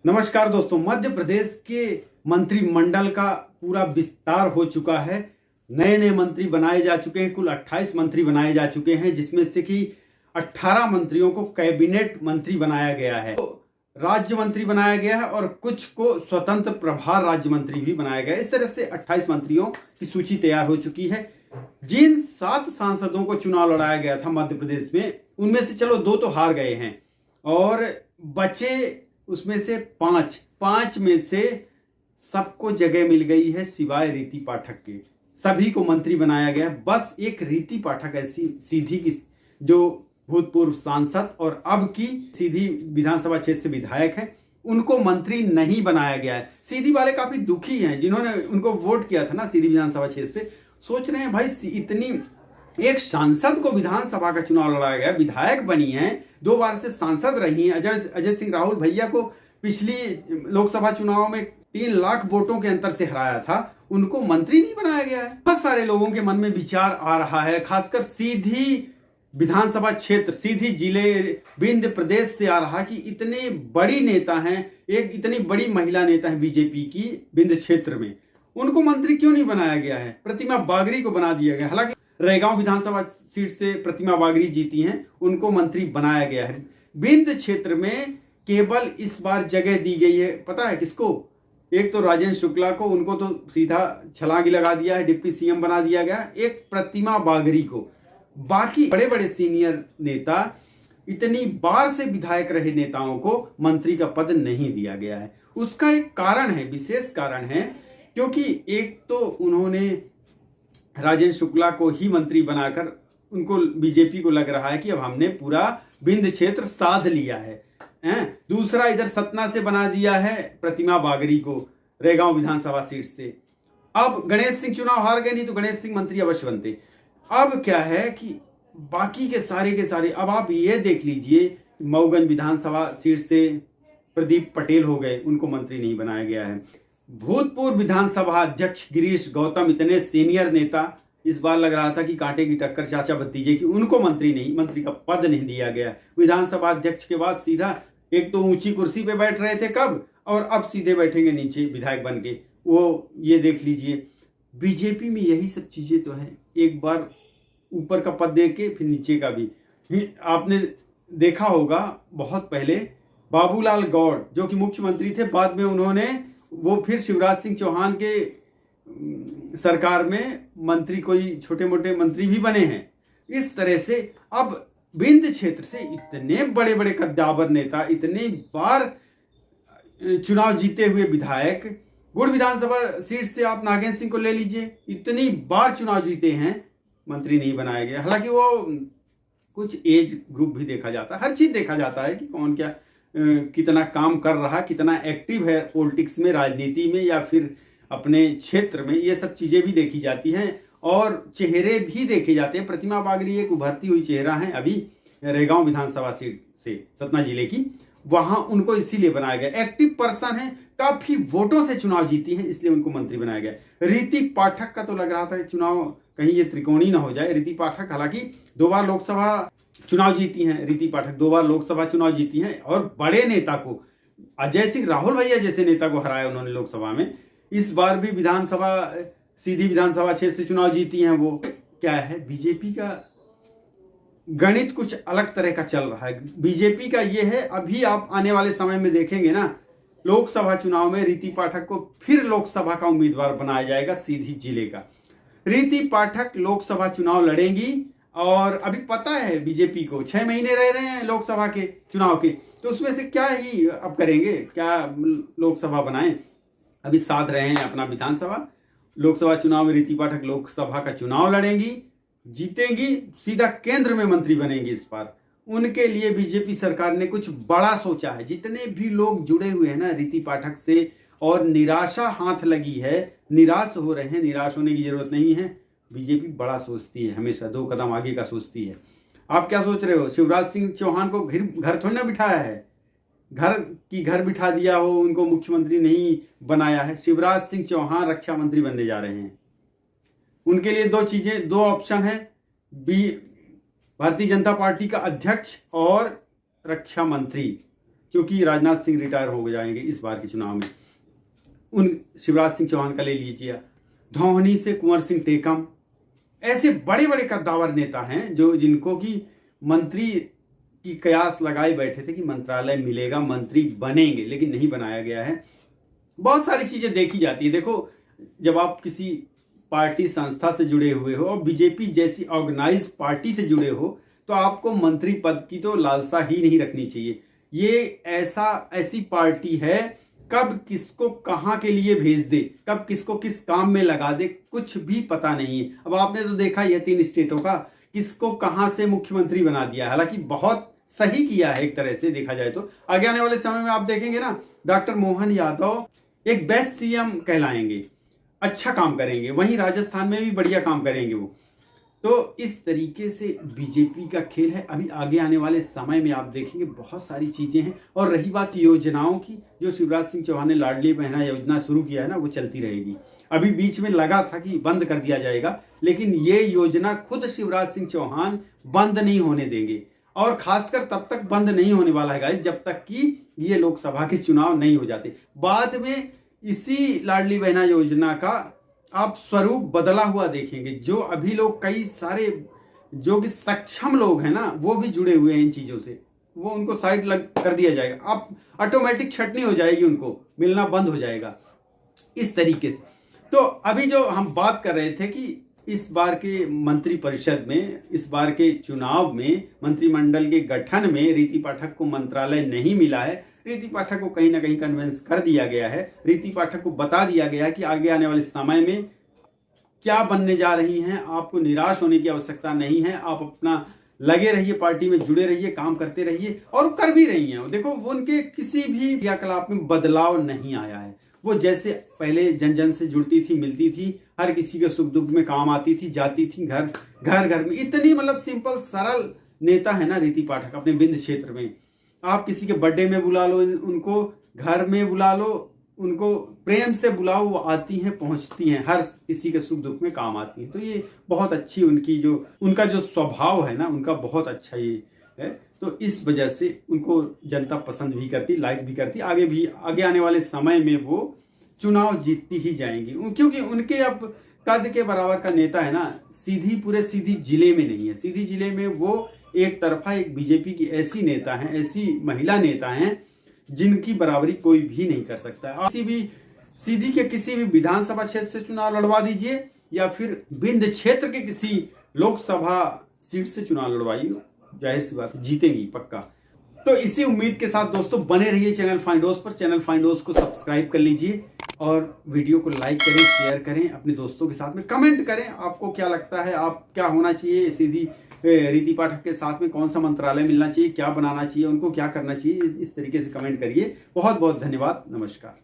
नमस्कार दोस्तों, मध्य प्रदेश के मंत्रिमंडल का पूरा विस्तार हो चुका है। नए नए मंत्री बनाए जा चुके हैं। कुल 28 मंत्री बनाए जा चुके हैं, जिसमें से कि 18 मंत्रियों को कैबिनेट मंत्री बनाया गया है, तो राज्य मंत्री बनाया गया है और कुछ को स्वतंत्र प्रभार राज्य मंत्री भी बनाया गया है। इस तरह से 28 मंत्रियों की सूची तैयार हो चुकी है। जिन 7 सांसदों को चुनाव लड़ाया गया था मध्य प्रदेश में, उनमें से चलो 2 तो हार गए हैं और बचे उसमें से 5 में से सबको जगह मिल गई है सिवाय रीति पाठक के। सभी को मंत्री बनाया गया। बस एक रीति पाठक ऐसी सीधी की जो भूतपूर्व सांसद और अब की सीधी विधानसभा क्षेत्र से विधायक हैं, उनको मंत्री नहीं बनाया गया है। सीधी वाले काफी दुखी हैं, जिन्होंने उनको वोट किया था ना सीधी विधानसभा क्षेत्र से। सोच रहे हैं भाई, इतनी एक सांसद को विधानसभा का चुनाव लड़ाया गया, विधायक बनी हैं, 2 बार से सांसद रही हैं। अजय सिंह राहुल भैया को पिछली लोकसभा चुनाव में 3 लाख वोटों के अंतर से हराया था, उनको मंत्री नहीं बनाया गया है। बहुत सारे लोगों के मन में विचार आ रहा है, खासकर सीधी विधानसभा क्षेत्र, सीधी जिले विंध्य प्रदेश से आ रहा कि इतने बड़ी नेता हैं, एक इतनी बड़ी महिला नेता है बीजेपी की विंध्य क्षेत्र में, उनको मंत्री क्यों नहीं बनाया गया है। प्रतिमा बागरी को बना दिया गया। हालांकि रैगांव विधानसभा सीट से प्रतिमा बागरी जीती हैं, उनको मंत्री बनाया गया है। विंध्य क्षेत्र में केवल इस बार जगह दी गई है, पता है किसको? एक तो राजेंद्र शुक्ला को, उनको तो सीधा छलांगी लगा दिया है, डिप्टी सीएम बना दिया गया। एक प्रतिमा बागरी को। बाकी बड़े बड़े सीनियर नेता, इतनी बार से विधायक रहे नेताओं को मंत्री का पद नहीं दिया गया है। उसका एक कारण है, विशेष कारण है, क्योंकि एक तो उन्होंने राजेंद्र शुक्ला को ही मंत्री बनाकर उनको, बीजेपी को लग रहा है कि अब हमने पूरा विंध्य क्षेत्र साध लिया है। दूसरा, इधर सतना से बना दिया है प्रतिमा बागरी को रैगांव विधानसभा सीट से। अब गणेश सिंह चुनाव हार गए, नहीं तो गणेश सिंह मंत्री अवश्य बनते। अब क्या है कि बाकी के सारे अब आप ये देख लीजिए, मऊगंज विधानसभा सीट से प्रदीप पटेल हो गए, उनको मंत्री नहीं बनाया गया है। भूतपूर्व विधानसभा अध्यक्ष गिरीश गौतम, इतने सीनियर नेता, इस बार लग रहा था कि कांटे की टक्कर चाचा भतीजे की, उनको मंत्री का पद नहीं दिया गया। विधानसभा अध्यक्ष के बाद सीधा एक तो ऊंची कुर्सी पे बैठ रहे थे कब, और अब सीधे बैठेंगे नीचे विधायक बन के। वो ये देख लीजिए, बीजेपी में यही सब चीजें तो है। एक बार ऊपर का पद दे के फिर नीचे का भी। आपने देखा होगा बहुत पहले बाबूलाल गौड़ जो कि मुख्यमंत्री थे, बाद में उन्होंने वो फिर शिवराज सिंह चौहान के सरकार में मंत्री, कोई छोटे मोटे मंत्री भी बने हैं। इस तरह से अब विंध्य क्षेत्र से इतने बड़े बड़े कद्दावर नेता, इतने बार चुनाव जीते हुए विधायक, गुड़ विधानसभा सीट से आप नागेंद्र सिंह को ले लीजिए, इतनी बार चुनाव जीते हैं, मंत्री नहीं बनाया गया। हालांकि वो कुछ एज ग्रुप भी देखा जाता है, हर चीज देखा जाता है कि कौन क्या कितना काम कर रहा, कितना एक्टिव है पॉलिटिक्स में, राजनीति में, या फिर अपने क्षेत्र में। ये सब चीजें भी देखी जाती हैं और चेहरे भी देखे जाते हैं। प्रतिमा बागरी एक उभरती हुई चेहरा है अभी रैगांव विधानसभा सीट से, सतना जिले की, वहां उनको इसीलिए बनाया गया। एक्टिव पर्सन है, काफी वोटों से चुनाव जीती है, इसलिए उनको मंत्री बनाया गया। रीति पाठक का तो लग रहा था चुनाव कहीं ये त्रिकोणी ना हो जाए। रीति पाठक हालांकि 2 बार लोकसभा चुनाव जीती हैं, रीति पाठक 2 बार लोकसभा चुनाव जीती हैं और बड़े नेता को, अजय सिंह राहुल भैया जैसे नेता को हराया उन्होंने लोकसभा में। इस बार भी विधानसभा, सीधी विधानसभा क्षेत्र से चुनाव जीती हैं। वो क्या है, बीजेपी का गणित कुछ अलग तरह का चल रहा है। बीजेपी का ये है, अभी आप आने वाले समय में देखेंगे ना, लोकसभा चुनाव में रीति पाठक को फिर लोकसभा का उम्मीदवार बनाया जाएगा, सीधी जिले का। रीति पाठक लोकसभा चुनाव लड़ेंगी और अभी पता है बीजेपी को 6 महीने रह रहे हैं लोकसभा के चुनाव के, तो उसमें से क्या ही अब करेंगे, क्या लोकसभा बनाएं। अभी साथ रहे हैं अपना विधानसभा। लोकसभा चुनाव में रीति पाठक लोकसभा का चुनाव लड़ेंगी, जीतेंगी, सीधा केंद्र में मंत्री बनेंगी इस बार। उनके लिए बीजेपी सरकार ने कुछ बड़ा सोचा है। जितने भी लोग जुड़े हुए हैं ना रीति पाठक से, और निराशा हाथ लगी है, निराश हो रहे हैं, निराश होने की जरूरत नहीं है। बीजेपी बड़ा सोचती है, हमेशा 2 कदम आगे का सोचती है। आप क्या सोच रहे हो, शिवराज सिंह चौहान को घर थोड़ी ना बिठाया है, घर बिठा दिया हो, उनको मुख्यमंत्री नहीं बनाया है। शिवराज सिंह चौहान रक्षा मंत्री बनने जा रहे हैं। उनके लिए 2 ऑप्शन है, भारतीय जनता पार्टी का अध्यक्ष और रक्षा मंत्री। क्योंकि राजनाथ सिंह रिटायर हो जाएंगे इस बार के चुनाव में। उन शिवराज सिंह चौहान का ले लीजिए, धौहनी से कुंवर सिंह टेकम, ऐसे बड़े बड़े कद्दावर नेता हैं जो जिनको कि मंत्री की कयास लगाए बैठे थे कि मंत्रालय मिलेगा, मंत्री बनेंगे, लेकिन नहीं बनाया गया है। बहुत सारी चीजें देखी जाती है। देखो, जब आप किसी पार्टी संस्था से जुड़े हुए हो और बीजेपी जैसी ऑर्गेनाइज पार्टी से जुड़े हो तो आपको मंत्री पद की तो लालसा ही नहीं रखनी चाहिए। ये ऐसी पार्टी है, कब किसको कहां के लिए भेज दे, कब किसको किस काम में लगा दे, कुछ भी पता नहीं है। अब आपने तो देखा ये 3 स्टेटों का किसको कहां से मुख्यमंत्री बना दिया, हालांकि बहुत सही किया है एक तरह से देखा जाए तो। आगे आने वाले समय में आप देखेंगे ना, डॉक्टर मोहन यादव एक बेस्ट सीएम कहलाएंगे, अच्छा काम करेंगे, वहीं राजस्थान में भी बढ़िया काम करेंगे वो। तो इस तरीके से बीजेपी का खेल है। अभी आगे आने वाले समय में आप देखेंगे बहुत सारी चीजें हैं। और रही बात योजनाओं की, जो शिवराज सिंह चौहान ने लाडली बहना योजना शुरू किया है ना, वो चलती रहेगी। अभी बीच में लगा था कि बंद कर दिया जाएगा, लेकिन ये योजना खुद शिवराज सिंह चौहान बंद नहीं होने देंगे। और खासकर तब तक बंद नहीं होने वाला है गाइस जब तक कि ये लोकसभा के चुनाव नहीं हो जाते। बाद में इसी लाडली बहना योजना का आप स्वरूप बदला हुआ देखेंगे। जो अभी लोग कई सारे जो कि सक्षम लोग हैं ना, वो भी जुड़े हुए हैं इन चीजों से, वो उनको साइड कर दिया जाएगा। आप ऑटोमेटिक छटनी हो जाएगी, उनको मिलना बंद हो जाएगा इस तरीके से। तो अभी जो हम बात कर रहे थे कि इस बार के मंत्रिपरिषद में, इस बार के चुनाव में, मंत्रिमंडल के गठन में रीति पाठक को मंत्रालय नहीं मिला है। रीति पाठक को कहीं ना कहीं कन्विंस कर दिया गया है। रीति पाठक को बता दिया गया है कि आगे आने वाले समय में क्या बनने जा रही हैं, आपको निराश होने की आवश्यकता नहीं है। आप अपना लगे रहिए, पार्टी में जुड़े रहिए, काम करते रहिए, और कर भी रही हैं। देखो, वो उनके किसी भी क्रियाकलाप में बदलाव नहीं आया है। वो जैसे पहले जन जन से जुड़ती थी, मिलती थी, हर किसी के सुख दुख में काम आती थी, जाती थी, घर घर में। इतनी मतलब सिंपल सरल नेता है ना रीति पाठक अपने बिंद क्षेत्र में। आप किसी के बर्थडे में बुला लो उनको, घर में बुला लो उनको, प्रेम से बुलाओ, वो आती हैं, पहुंचती हैं, हर किसी के सुख दुख में काम आती हैं। तो ये बहुत अच्छी उनका जो स्वभाव है ना, उनका बहुत अच्छा ये है। तो इस वजह से उनको जनता पसंद भी करती, लाइक भी करती। आगे आने वाले समय में वो चुनाव जीतती ही जाएंगी, क्योंकि उनके अब कद के बराबर का नेता है ना। सीधी जिले में नहीं है। सीधी जिले में वो एक तरफा एक बीजेपी की ऐसी नेता हैं, ऐसी महिला नेता हैं जिनकी बराबरी कोई भी नहीं कर सकता है। सीधी के किसी भी विधानसभा क्षेत्र से चुनाव लड़वा दीजिए या फिर बिंद क्षेत्र के किसी लोकसभा सीट से चुनाव लड़वाइए, जाहिर सी बात है जीतेंगी पक्का। तो इसी उम्मीद के साथ दोस्तों बने रहिए चैनल फाइंडोज पर। चैनल फाइंडोज को सब्सक्राइब कर लीजिए और वीडियो को लाइक करें, शेयर करें, अपने दोस्तों के साथ में कमेंट करें। आपको क्या लगता है, आप क्या होना चाहिए, सीधी रीति पाठक के साथ में कौन सा मंत्रालय मिलना चाहिए, क्या बनाना चाहिए, उनको क्या करना चाहिए, इस तरीके से कमेंट करिए। बहुत बहुत धन्यवाद, नमस्कार।